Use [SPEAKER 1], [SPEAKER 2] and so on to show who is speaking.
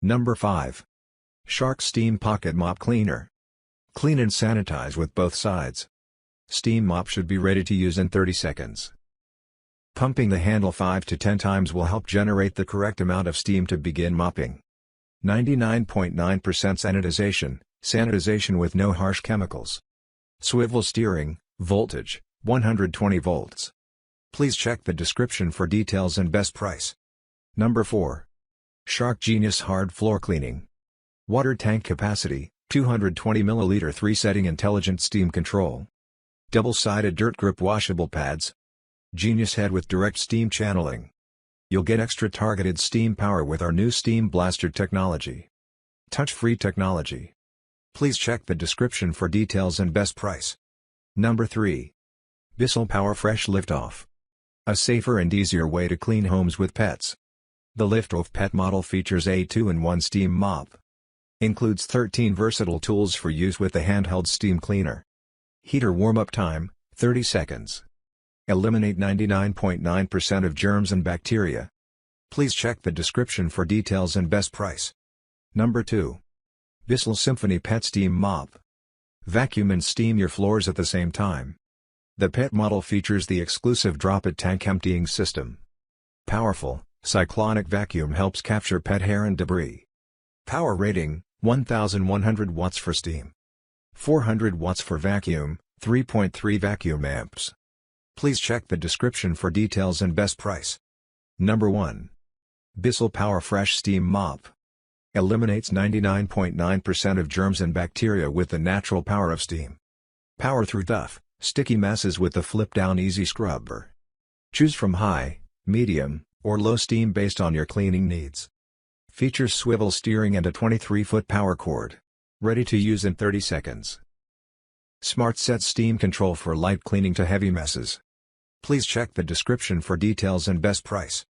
[SPEAKER 1] Number 5. Shark Steam Pocket Mop Cleaner. Clean and sanitize with both sides. Steam mop should be ready to use in 30 seconds. Pumping the handle 5 to 10 times will help generate the correct amount of steam to begin mopping. 99.9% sanitization with no harsh chemicals. Swivel steering, voltage, 120 volts. Please check the description for details and best price. Number 4. Shark Genius Hard Floor Cleaning. Water tank capacity, 220 ml 3-setting intelligent steam control. Double-sided dirt grip washable pads. Genius head with direct steam channeling. You'll get extra targeted steam power with our new Steam Blaster technology. Touch-free technology. Please check the description for details and best price. Number 3. Bissell Power Fresh Lift-Off. A safer and easier way to clean homes with pets. The Lift-Off Pet model features a 2-in-1 steam mop. Includes 13 versatile tools for use with the handheld steam cleaner. Heater warm-up time, 30 seconds. Eliminate 99.9% of germs and bacteria. Please check the description for details and best price. Number 2. Bissell Symphony Pet Steam Mop. Vacuum and steam your floors at the same time. The Pet model features the exclusive drop-it tank emptying system. Powerful, cyclonic vacuum helps capture pet hair and debris. Power rating, 1100 watts for steam. 400 watts for vacuum, 3.3 vacuum amps. Please check the description for details and best price. Number 1. Bissell Power Fresh Steam Mop. Eliminates 99.9% of germs and bacteria with the natural power of steam. Power through tough, sticky messes with the flip-down easy scrubber. Choose from high, medium, or low steam based on your cleaning needs. Features swivel steering and a 23-foot power cord. Ready to use in 30 seconds. Smart Set Steam Control for light cleaning to heavy messes. Please check the description for details and best price.